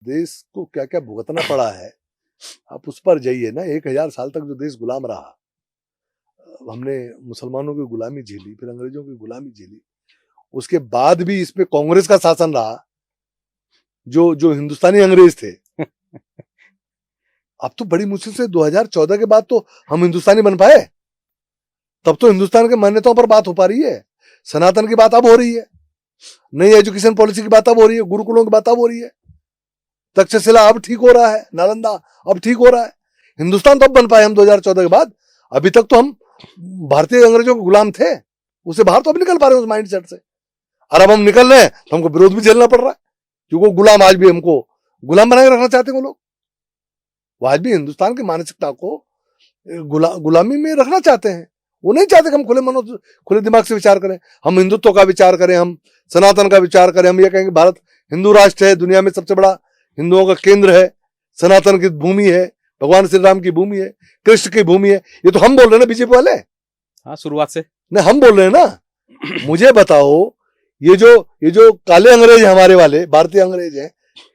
देश को क्या क्या भुगतना पड़ा है, आप उस पर जाइए ना। 1000 साल तक जो देश गुलाम रहा, हमने मुसलमानों की गुलामी झेली, फिर अंग्रेजों की गुलामी झेली, उसके बाद भी इस पे कांग्रेस का शासन रहा, जो जो हिंदुस्तानी अंग्रेज थे। अब तो बड़ी मुश्किल से 2014 के बाद तो हम हिंदुस्तानी बन पाए, तब तो हिंदुस्तान के मान्यताओं पर बात हो पा रही है, सनातन की बात अब हो रही है, नई एजुकेशन पॉलिसी की बात अब हो रही है, गुरुकुलों की बात अब हो रही है, तक्षशिला अब ठीक हो रहा है, नालंदा अब ठीक हो रहा है। हिंदुस्तान तो अब बन पाए हम 2014 के बाद। अभी तक तो हम भारतीय अंग्रेजों के गुलाम थे, उसे बाहर तो अब निकल पा रहे हैं उस माइंडसेट से। और अब हम निकल रहे हैं तो हमको विरोध भी झेलना पड़ रहा है, क्योंकि वो गुलाम आज भी हमको गुलाम बना के रखना चाहते हैं। वो लोग, वो आज भी हिंदुस्तान की मानसिकता को गुलामी में रखना चाहते हैं। वो नहीं चाहते कि हम खुले दिमाग से विचार करें, हम हिंदुत्व का विचार करें, हम सनातन का विचार करें, हम ये कहेंगे भारत हिंदू राष्ट्र है, दुनिया में सबसे बड़ा हिंदुओं का केंद्र है, सनातन की भूमि है, भगवान श्री राम की भूमि है, कृष्ण की भूमि है। ये तो हम बोल रहे हैं ना, बीजेपी वाले। हाँ, शुरुआत से नहीं, हम बोल रहे हैं ना। मुझे बताओ, ये जो काले अंग्रेज हमारे वाले भारतीय अंग्रेज हैं,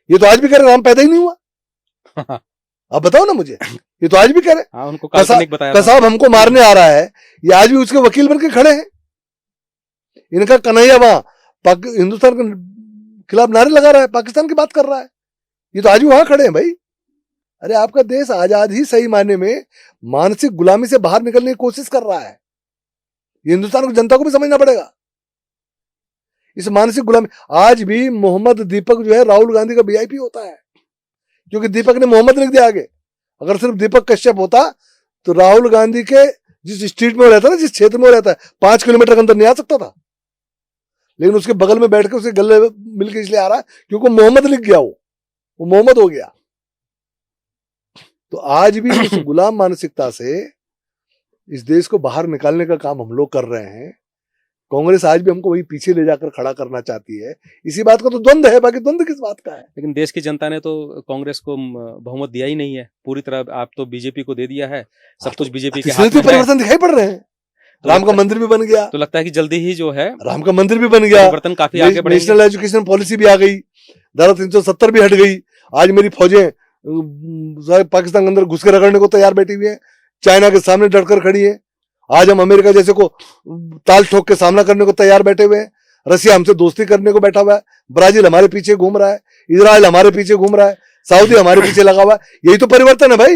ये तो आज भी कह रहे हैं राम पैदा ही नहीं हुआ। अब बताओ ना मुझे, ये तो आज भी कह रहे हैं। हाँ, उनको काल्पनिक बताया कसाब हमको मारने आ रहा है, ये आज भी उसके वकील बनके खड़े हैं। इनका कन्हैया वहां हिंदुस्तान के खिलाफ नारे लगा रहा है, पाकिस्तान की बात कर रहा है, ये तो आज भी वहां खड़े हैं भाई। अरे आपका देश आजाद ही सही मायने में मानसिक गुलामी से बाहर निकलने की कोशिश कर रहा है। ये हिंदुस्तान की जनता को भी समझना पड़ेगा इस मानसिक गुलामी। आज भी मोहम्मद दीपक जो है राहुल गांधी का वीआईपी होता है, क्योंकि दीपक ने मोहम्मद लिख दिया आगे। अगर सिर्फ दीपक कश्यप होता तो राहुल गांधी के जिस स्ट्रीट में वो रहता है ना, जिस क्षेत्र में वो रहता है, 5 किलोमीटर के अंदर नहीं आ सकता था। लेकिन उसके बगल में बैठ के उसे गले मिलकर इसलिए आ रहा है क्योंकि मोहम्मद लिख गया, वो मोहम्मद हो गया। तो आज भी इस गुलाम मानसिकता से इस देश को बाहर निकालने का काम हम लोग कर रहे हैं। कांग्रेस आज भी हमको वही पीछे ले जाकर खड़ा करना चाहती है। इसी बात का तो द्वंद्व है, बाकी द्वंद्व किस बात का है। लेकिन देश की जनता ने तो कांग्रेस को बहुमत दिया ही नहीं है पूरी तरह। आप तो बीजेपी को दे दिया है, सब कुछ बीजेपी के हाथ में है। परिवर्तन दिखाई पड़ रहे हैं। राम का मंदिर भी बन गया, तो लगता है कि जल्दी ही जो है राम का मंदिर भी बन गया, परिवर्तन काफी आगे बढ़ेंगे। नेशनल एजुकेशन पॉलिसी भी आ गई, धारा 370 भी हट गई। आज मेरी फौजें पाकिस्तान के अंदर घुस के रगड़ने को तैयार बैठी हुई है, चाइना के सामने डटकर खड़ी है। आज हम अमेरिका जैसे को ताल ठोक के सामना करने को तैयार बैठे हुए हैं। रसिया हमसे दोस्ती करने को बैठा हुआ है, ब्राजील हमारे पीछे घूम रहा है, इजराइल हमारे पीछे घूम रहा है, सऊदी हमारे पीछे लगा हुआ है। यही तो परिवर्तन है भाई।